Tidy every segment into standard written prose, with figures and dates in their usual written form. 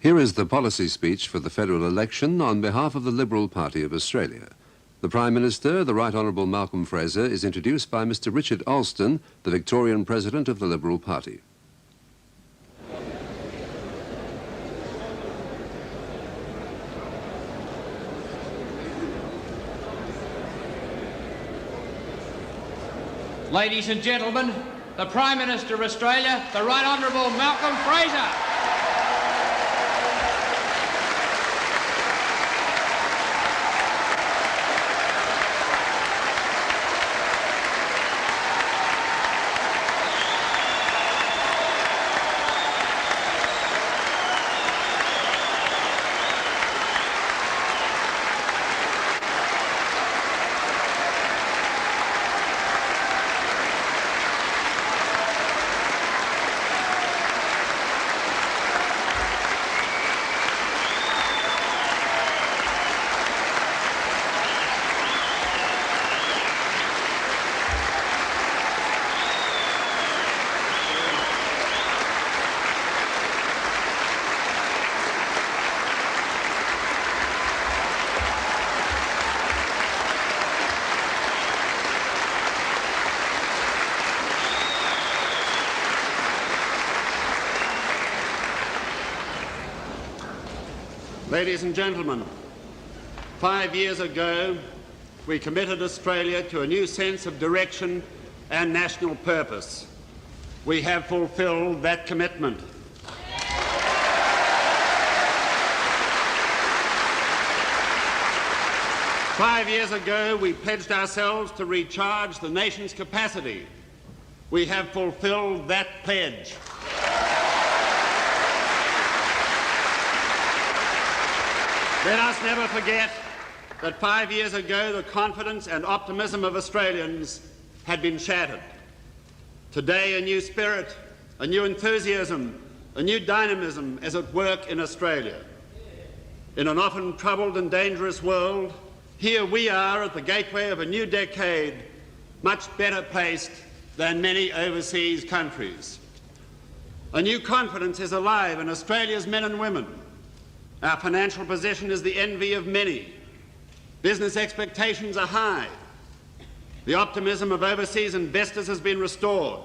Here is the policy speech for the federal election on behalf of the Liberal Party of Australia. The Prime Minister, the Right Honourable Malcolm Fraser, is introduced by Mr. Richard Alston, the Victorian President of the Liberal Party. Ladies and gentlemen, the Prime Minister of Australia, the Right Honourable Malcolm Fraser. Ladies and gentlemen, 5 years ago, we committed Australia to a new sense of direction and national purpose. We have fulfilled that commitment. Five years ago, we pledged ourselves to recharge the nation's capacity. We have fulfilled that pledge. Let us never forget that 5 years ago the confidence and optimism of Australians had been shattered. Today a new spirit, a new enthusiasm, a new dynamism is at work in Australia. In an often troubled and dangerous world, here we are at the gateway of a new decade, much better placed than many overseas countries. A new confidence is alive in Australia's men and women. Our financial position is the envy of many. Business expectations are high. The optimism of overseas investors has been restored.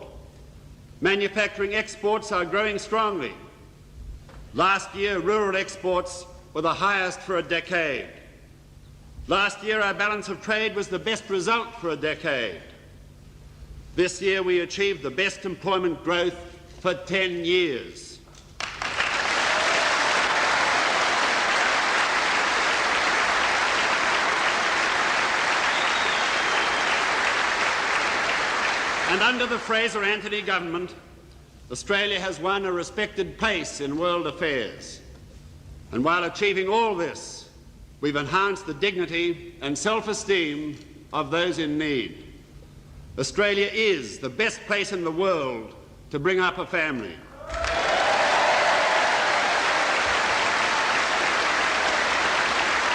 Manufacturing exports are growing strongly. Last year, rural exports were the highest for a decade. Last year, our balance of trade was the best result for a decade. This year, we achieved the best employment growth for 10 years. And under the Fraser-Anthony government, Australia has won a respected place in world affairs. And while achieving all this, we've enhanced the dignity and self-esteem of those in need. Australia is the best place in the world to bring up a family.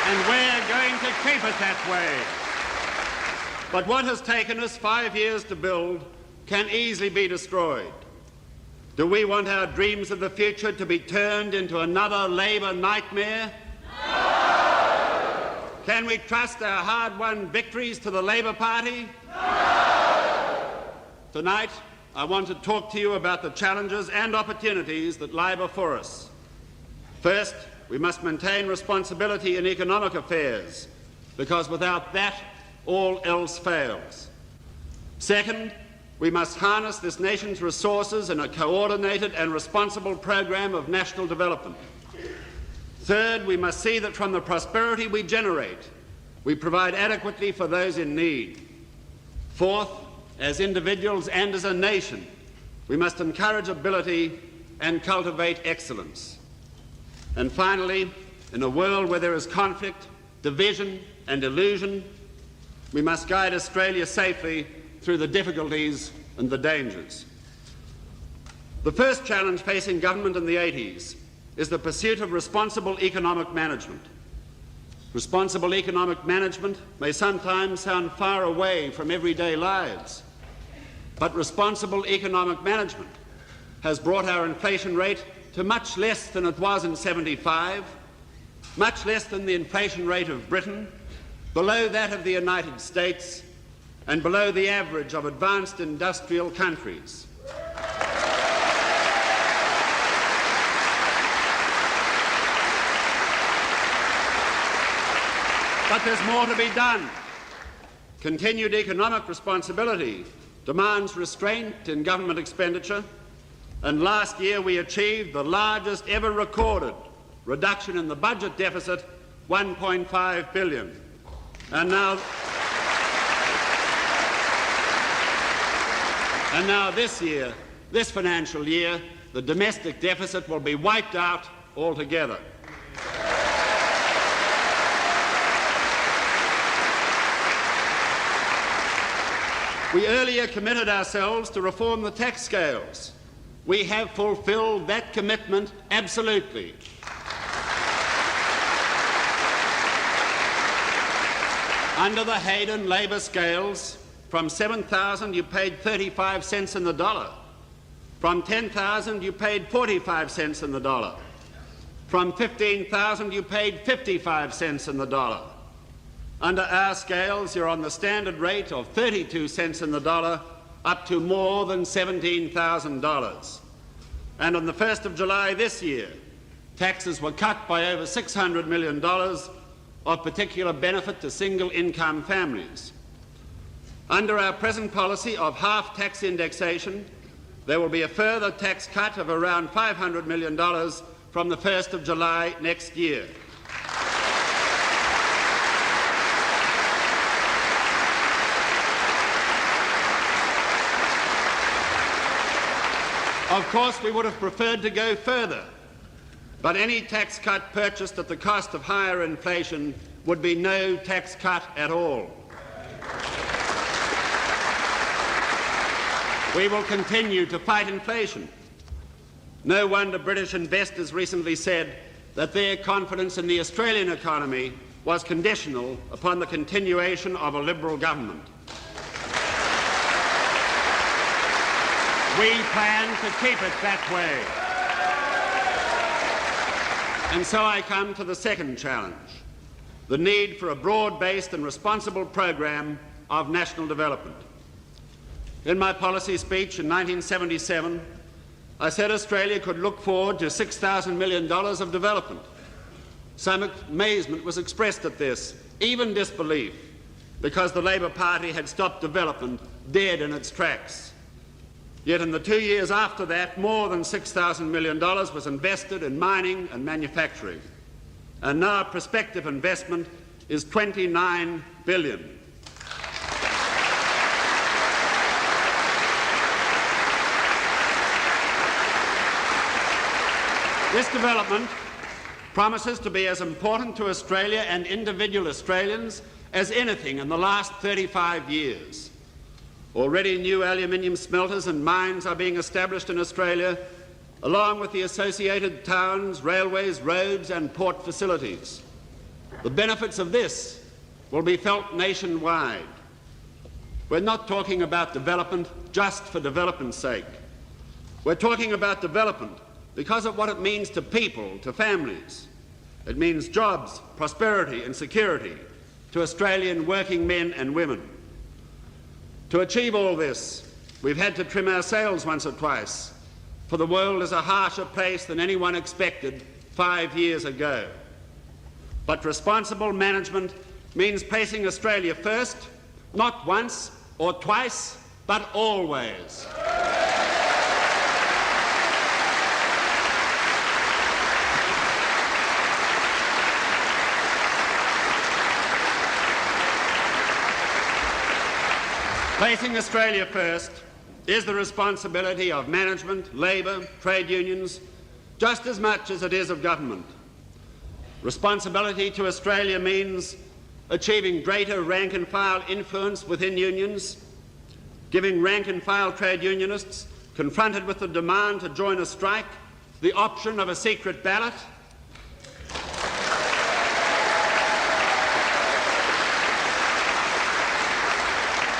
And we're going to keep it that way. But what has taken us 5 years to build can easily be destroyed. Do we want our dreams of the future to be turned into another Labor nightmare? No! Can we trust our hard-won victories to the Labor Party? No! Tonight, I want to talk to you about the challenges and opportunities that lie before us. First, we must maintain responsibility in economic affairs, because without that, all else fails. Second, we must harness this nation's resources in a coordinated and responsible program of national development. Third, we must see that from the prosperity we generate, we provide adequately for those in need. Fourth, as individuals and as a nation, we must encourage ability and cultivate excellence. And finally, in a world where there is conflict, division and illusion, we must guide Australia safely through the difficulties and the dangers. The first challenge facing government in the 80s is the pursuit of responsible economic management. Responsible economic management may sometimes sound far away from everyday lives, but responsible economic management has brought our inflation rate to much less than it was in '75, much less than the inflation rate of Britain, below that of the United States, and below the average of advanced industrial countries. But there's more to be done. Continued economic responsibility demands restraint in government expenditure, and last year we achieved the largest ever recorded reduction in the budget deficit, $1.5 billion. And now this year, this financial year, the domestic deficit will be wiped out altogether. We earlier committed ourselves to reform the tax scales. We have fulfilled that commitment absolutely. Under the Hayden Labor scales, from 7,000 you paid 35 cents in the dollar. From 10,000 you paid 45 cents in the dollar. From 15,000 you paid 55 cents in the dollar. Under our scales, you're on the standard rate of 32 cents in the dollar, up to more than $17,000. And on the 1st of July this year, taxes were cut by over $600 million, of particular benefit to single-income families. Under our present policy of half tax indexation, there will be a further tax cut of around $500 million from the 1st of July next year. Of course, we would have preferred to go further, but any tax cut purchased at the cost of higher inflation would be no tax cut at all. We will continue to fight inflation. No wonder British investors recently said that their confidence in the Australian economy was conditional upon the continuation of a Liberal government. We plan to keep it that way. And so I come to the second challenge, the need for a broad-based and responsible program of national development. In my policy speech in 1977, I said Australia could look forward to $6,000 million of development. Some amazement was expressed at this, even disbelief, because the Labor Party had stopped development dead in its tracks. Yet in the 2 years after that, more than $6,000 million was invested in mining and manufacturing. And now prospective investment is $29 billion. This development promises to be as important to Australia and individual Australians as anything in the last 35 years. Already new aluminium smelters and mines are being established in Australia, along with the associated towns, railways, roads and port facilities. The benefits of this will be felt nationwide. We're not talking about development just for development's sake. We're talking about development because of what it means to people, to families. It means jobs, prosperity and security to Australian working men and women. To achieve all this, we've had to trim our sails once or twice, for the world is a harsher place than anyone expected 5 years ago. But responsible management means placing Australia first, not once or twice, but always. Placing Australia first is the responsibility of management, labour, trade unions, just as much as it is of government. Responsibility to Australia means achieving greater rank-and-file influence within unions, giving rank-and-file trade unionists confronted with the demand to join a strike the option of a secret ballot,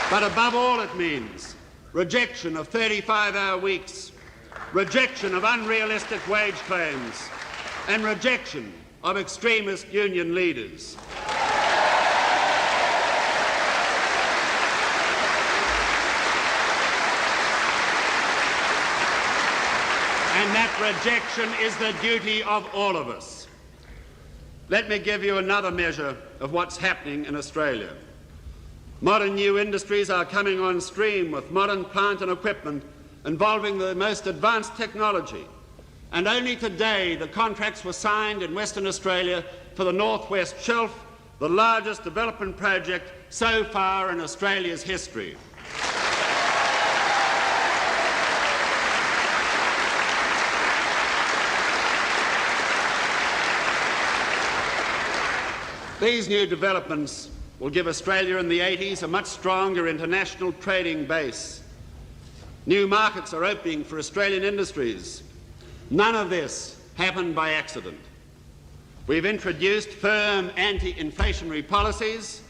but above all it means rejection of 35-hour weeks, rejection of unrealistic wage claims, and rejection of extremist union leaders. And that rejection is the duty of all of us. Let me give you another measure of what's happening in Australia. Modern new industries are coming on stream with modern plant and equipment involving the most advanced technology. And only today the contracts were signed in Western Australia for the North West Shelf, the largest development project so far in Australia's history. These new developments will give Australia in the 80s a much stronger international trading base. New markets are opening for Australian industries. None of this happened by accident. We've introduced firm anti-inflationary policies,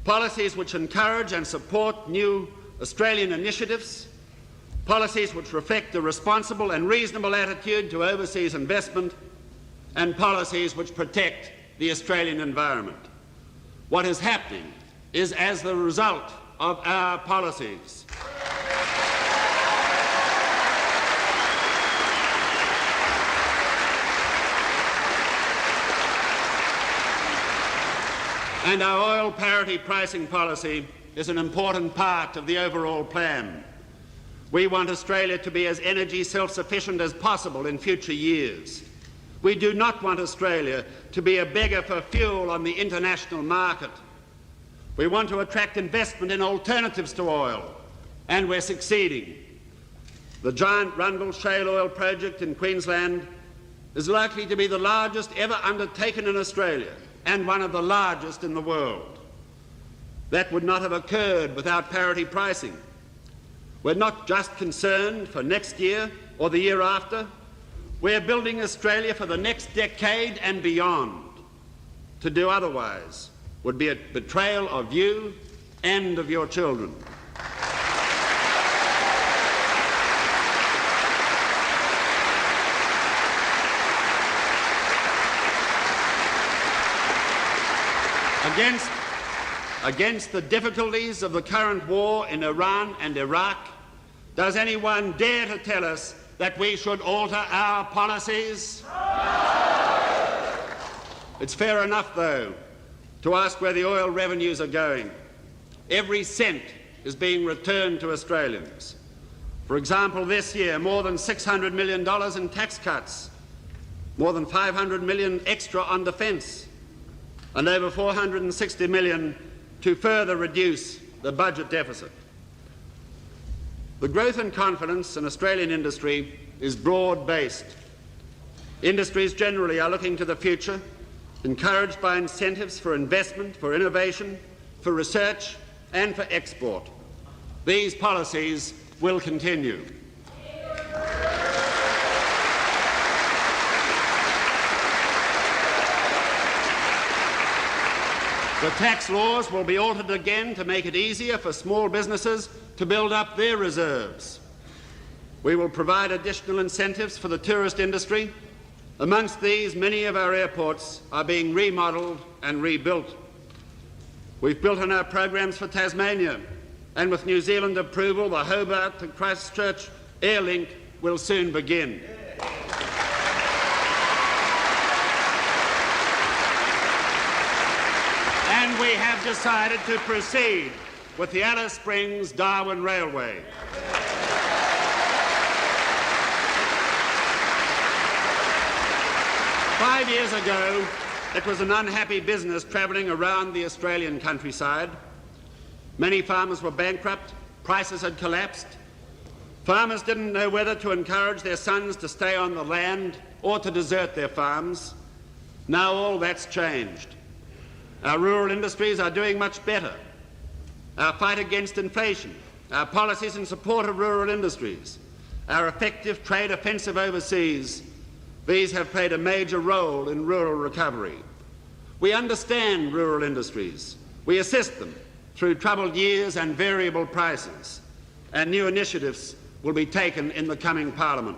policies which encourage and support new Australian initiatives, policies which reflect a responsible and reasonable attitude to overseas investment, and policies which protect the Australian environment. What is happening is as the result of our policies. And our oil parity pricing policy is an important part of the overall plan. We want Australia to be as energy self-sufficient as possible in future years. We do not want Australia to be a beggar for fuel on the international market. We want to attract investment in alternatives to oil, and we're succeeding. The giant Rundle shale oil project in Queensland is likely to be the largest ever undertaken in Australia and one of the largest in the world. That would not have occurred without parity pricing. We're not just concerned for next year or the year after. We're building Australia for the next decade and beyond. To do otherwise would be a betrayal of you and of your children. Against the difficulties of the current war in Iran and Iraq, does anyone dare to tell us that we should alter our policies? It's fair enough, though, to ask where the oil revenues are going. Every cent is being returned to Australians. For example, this year, more than $600 million in tax cuts, more than $500 million extra on defence, and over $460 million to further reduce the budget deficit. The growth and confidence in Australian industry is broad-based. Industries generally are looking to the future, encouraged by incentives for investment, for innovation, for research and for export. These policies will continue. The tax laws will be altered again to make it easier for small businesses to build up their reserves. We will provide additional incentives for the tourist industry. Amongst these, many of our airports are being remodelled and rebuilt. We've built on our programs for Tasmania, and with New Zealand approval, the Hobart to Christchurch Air Link will soon begin. And we have decided to proceed with the Alice Springs-Darwin Railway. Five years ago, it was an unhappy business travelling around the Australian countryside. Many farmers were bankrupt, prices had collapsed. Farmers didn't know whether to encourage their sons to stay on the land or to desert their farms. Now all that's changed. Our rural industries are doing much better. Our fight against inflation, our policies in support of rural industries, our effective trade offensive overseas, these have played a major role in rural recovery. We understand rural industries. We assist them through troubled years and variable prices, and new initiatives will be taken in the coming Parliament.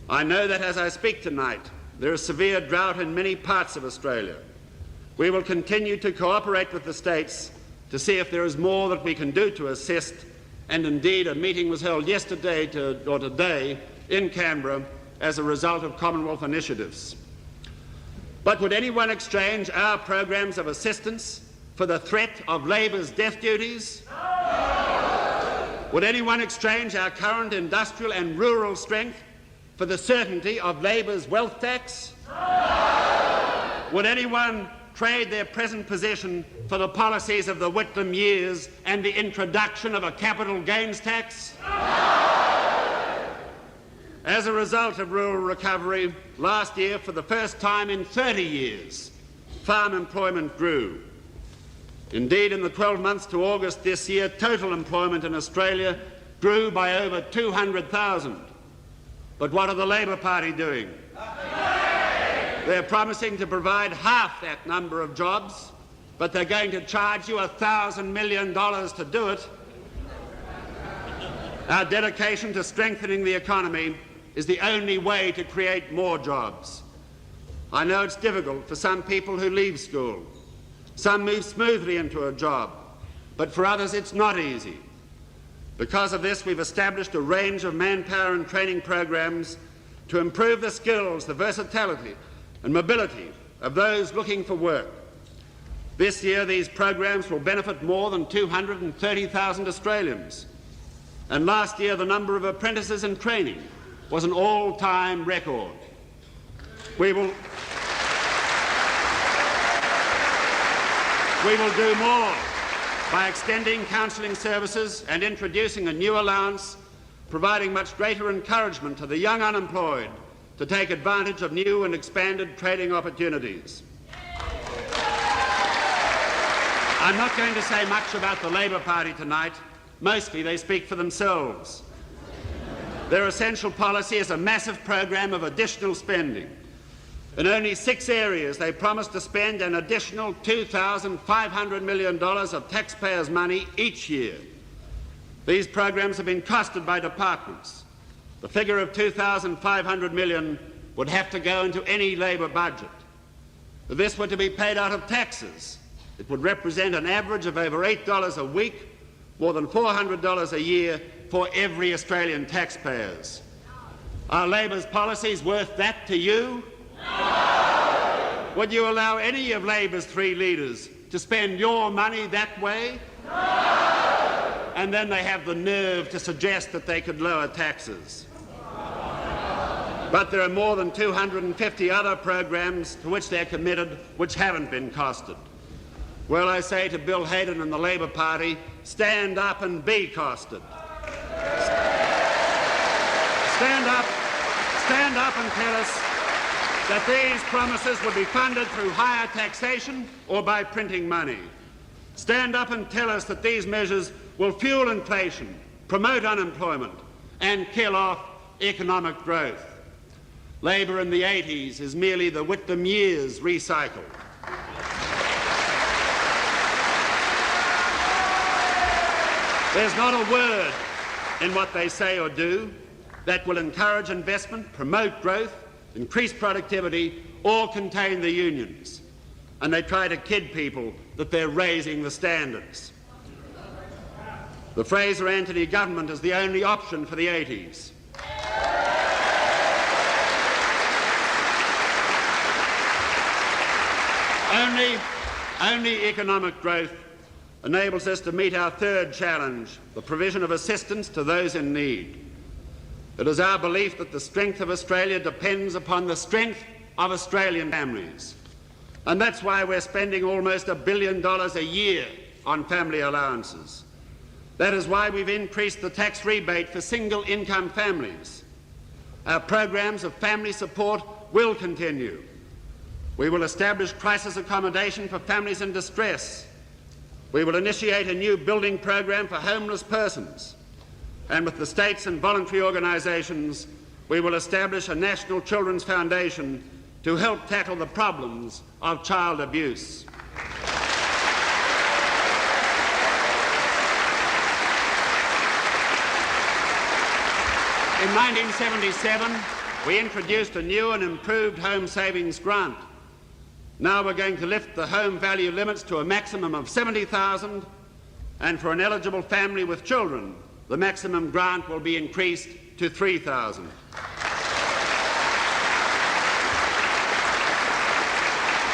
I know that as I speak tonight, there is severe drought in many parts of Australia. We will continue to cooperate with the states to see if there is more that we can do to assist, and indeed a meeting was held yesterday or today in Canberra as a result of Commonwealth initiatives. But would anyone exchange our programs of assistance for the threat of Labor's death duties? Would anyone exchange our current industrial and rural strength for the certainty of Labor's wealth tax? Would anyone trade their present position for the policies of the Whitlam years and the introduction of a capital gains tax? As a result of rural recovery, last year, for the first time in 30 years, farm employment grew. Indeed, in the 12 months to August this year, total employment in Australia grew by over 200,000. But what are the Labor Party doing? They're promising to provide half that number of jobs, but they're going to charge you $1,000 million to do it. Our dedication to strengthening the economy is the only way to create more jobs. I know it's difficult for some people who leave school. Some move smoothly into a job, but for others it's not easy. Because of this, we've established a range of manpower and training programs to improve the skills, the versatility and mobility of those looking for work. This year, these programs will benefit more than 230,000 Australians. And last year, the number of apprentices in training was an all-time record. We will do more by extending counselling services and introducing a new allowance, providing much greater encouragement to the young unemployed to take advantage of new and expanded trading opportunities. I'm not going to say much about the Labor Party tonight. Mostly they speak for themselves. Their essential policy is a massive program of additional spending. In only 6 areas, they promise to spend an additional $2,500 million of taxpayers' money each year. These programs have been costed by departments. The figure of $2,500 million would have to go into any Labor budget. If this were to be paid out of taxes, it would represent an average of over $8 a week, more than $400 a year for every Australian taxpayers. Are Labor's policies worth that to you? No! Would you allow any of Labor's 3 leaders to spend your money that way? No! And then they have the nerve to suggest that they could lower taxes. But there are more than 250 other programs to which they're committed which haven't been costed. Well, I say to Bill Hayden and the Labor Party, stand up and be costed. Stand up and tell us that these promises will be funded through higher taxation or by printing money. Stand up and tell us that these measures will fuel inflation, promote unemployment and kill off economic growth. Labor in the 80s is merely the Whitlam years recycled. There's not a word in what they say or do that will encourage investment, promote growth, increase productivity, or contain the unions. And they try to kid people that they're raising the standards. The Fraser-Anthony government is the only option for the 80s. Only economic growth enables us to meet our third challenge, the provision of assistance to those in need. It is our belief that the strength of Australia depends upon the strength of Australian families. And that's why we're spending almost $1 billion a year on family allowances. That is why we've increased the tax rebate for single-income families. Our programs of family support will continue. We will establish crisis accommodation for families in distress. We will initiate a new building program for homeless persons. And with the states and voluntary organisations, we will establish a National Children's Foundation to help tackle the problems of child abuse. In 1977, we introduced a new and improved home savings grant. Now we're going to lift the home value limits to a maximum of $70,000, and for an eligible family with children, the maximum grant will be increased to $3,000.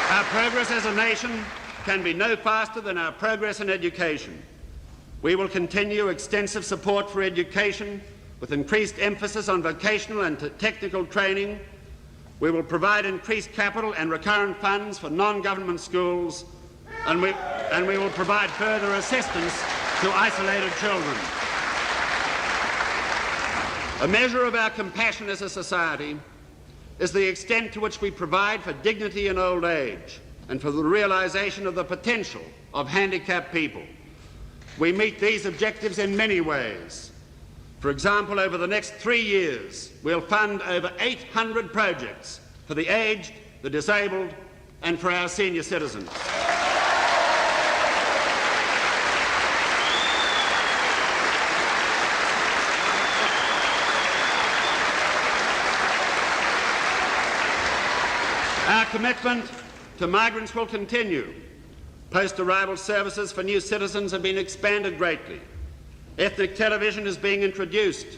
Our progress as a nation can be no faster than our progress in education. We will continue extensive support for education with increased emphasis on vocational and technical training. We will provide increased capital and recurrent funds for non-government schools, and we will provide further assistance to isolated children. A measure of our compassion as a society is the extent to which we provide for dignity in old age and for the realization of the potential of handicapped people. We meet these objectives in many ways. For example, over the next 3 years, we'll fund over 800 projects for the aged, the disabled, and for our senior citizens. Our commitment to migrants will continue. Post-arrival services for new citizens have been expanded greatly. Ethnic television is being introduced,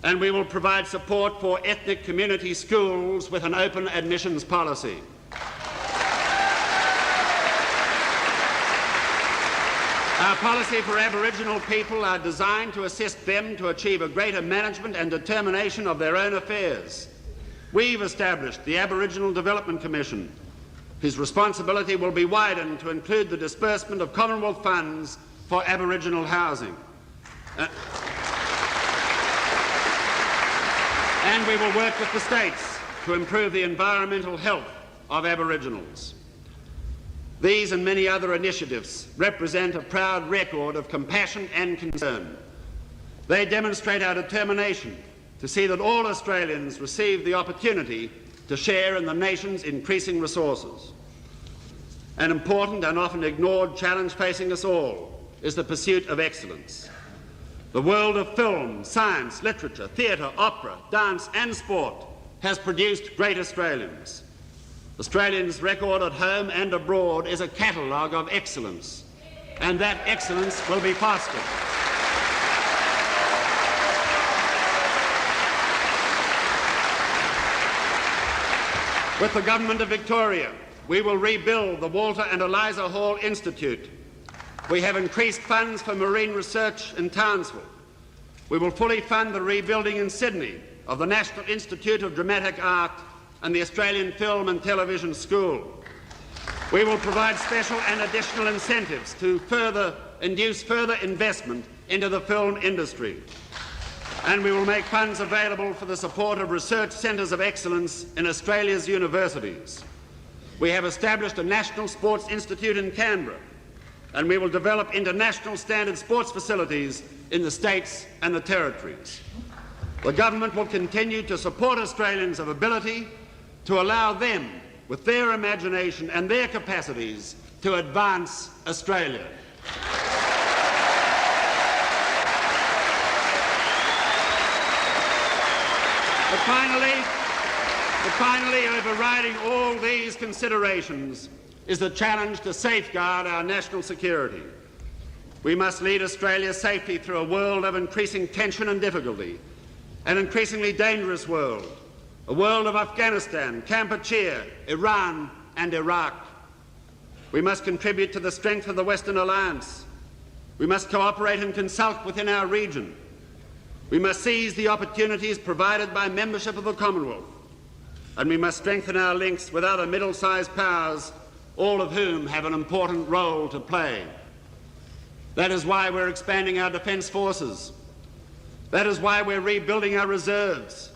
and we will provide support for ethnic community schools with an open admissions policy. Our policy for Aboriginal people are designed to assist them to achieve a greater management and determination of their own affairs. We've established the Aboriginal Development Commission, whose responsibility will be widened to include the disbursement of Commonwealth funds for Aboriginal housing. And we will work with the states to improve the environmental health of Aboriginals. These and many other initiatives represent a proud record of compassion and concern. They demonstrate our determination to see that all Australians receive the opportunity to share in the nation's increasing resources. An important and often ignored challenge facing us all is the pursuit of excellence. The world of film, science, literature, theatre, opera, dance and sport has produced great Australians. Australians' record at home and abroad is a catalogue of excellence, and that excellence will be fostered. With the Government of Victoria, we will rebuild the Walter and Eliza Hall Institute. We have increased funds for marine research in Townsville. We will fully fund the rebuilding in Sydney of the National Institute of Dramatic Art and the Australian Film and Television School. We will provide special and additional incentives to induce further investment into the film industry. And we will make funds available for the support of research centres of excellence in Australia's universities. We have established a National Sports Institute in Canberra, and we will develop international standard sports facilities in the states and the territories. The government will continue to support Australians of ability to allow them, with their imagination and their capacities, to advance Australia. But finally, overriding all these considerations is the challenge to safeguard our national security. We must lead Australia safely through a world of increasing tension and difficulty, an increasingly dangerous world, a world of Afghanistan, Kampuchea, Iran and Iraq. We must contribute to the strength of the Western Alliance. We must cooperate and consult within our region. We must seize the opportunities provided by membership of the Commonwealth, and we must strengthen our links with other middle-sized powers, all of whom have an important role to play. That is why we're expanding our defence forces. That is why we're rebuilding our reserves.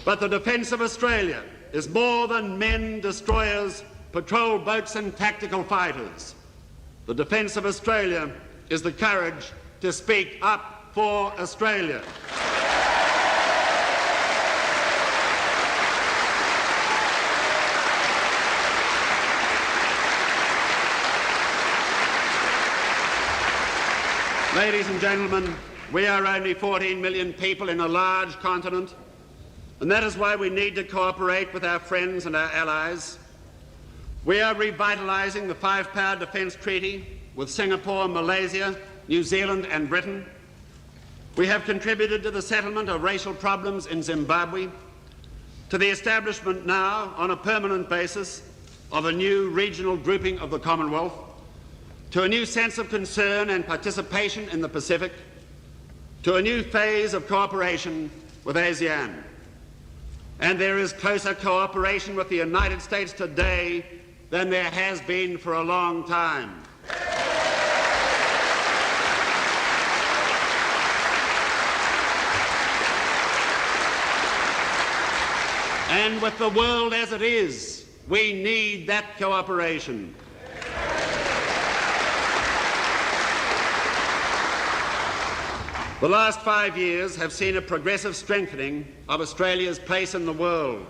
But the defence of Australia is more than men, destroyers, patrol boats and tactical fighters. The defence of Australia is the courage to speak up for Australia. Ladies and gentlemen, We are only 14 million people in a large continent, and that is why we need to cooperate with our friends and our allies. We are revitalising the five-power defence treaty with Singapore, Malaysia, New Zealand and Britain. We have contributed to the settlement of racial problems in Zimbabwe, to the establishment now on a permanent basis of a new regional grouping of the Commonwealth, to a new sense of concern and participation in the Pacific, to a new phase of cooperation with ASEAN. And there is closer cooperation with the United States today than there has been for a long time. And with the world as it is, we need that cooperation. The last 5 years have seen a progressive strengthening of Australia's place in the world.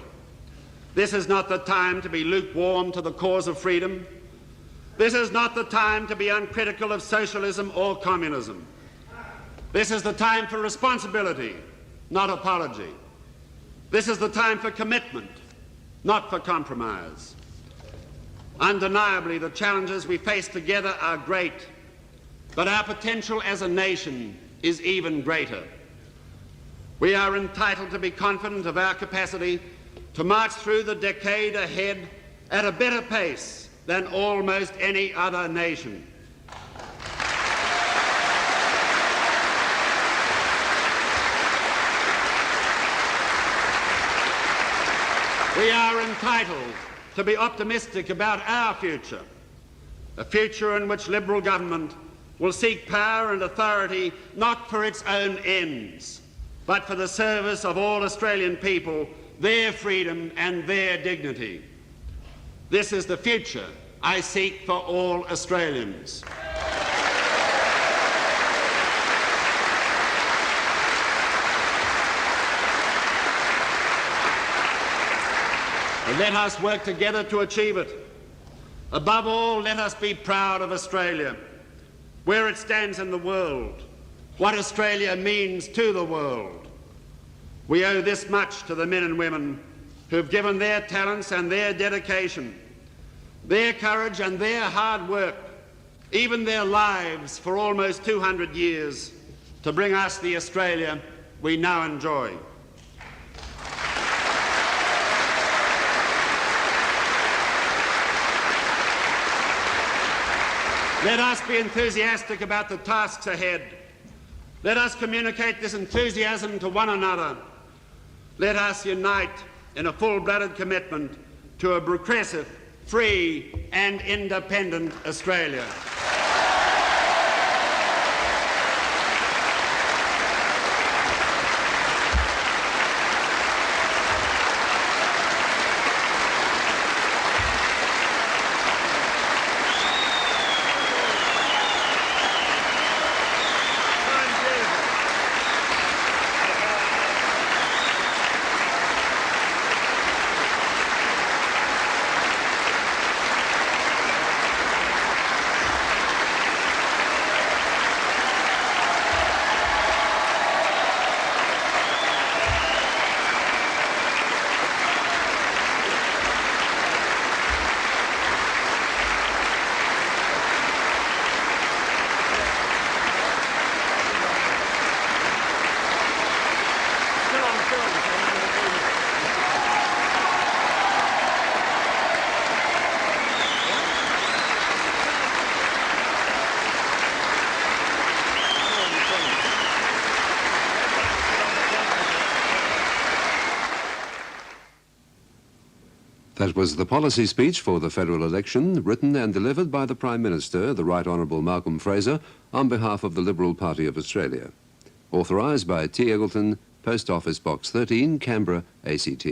This is not the time to be lukewarm to the cause of freedom. This is not the time to be uncritical of socialism or communism. This is the time for responsibility, not apology. This is the time for commitment, not for compromise. Undeniably, the challenges we face together are great, but our potential as a nation is even greater. We are entitled to be confident of our capacity to march through the decade ahead at a better pace than almost any other nation. We are entitled to be optimistic about our future, a future in which Liberal government will seek power and authority not for its own ends, but for the service of all Australian people, their freedom and their dignity. This is the future I seek for all Australians. And let us work together to achieve it. Above all, let us be proud of Australia, where it stands in the world, what Australia means to the world. We owe this much to the men and women who have given their talents and their dedication, their courage and their hard work, even their lives for almost 200 years, to bring us the Australia we now enjoy. Let us be enthusiastic about the tasks ahead. Let us communicate this enthusiasm to one another. Let us unite in a full-blooded commitment to a progressive, free and independent Australia. That was the policy speech for the federal election, written and delivered by the Prime Minister, the Right Honourable Malcolm Fraser, on behalf of the Liberal Party of Australia. Authorised by T. Eggleton, Post Office Box 13, Canberra, ACT.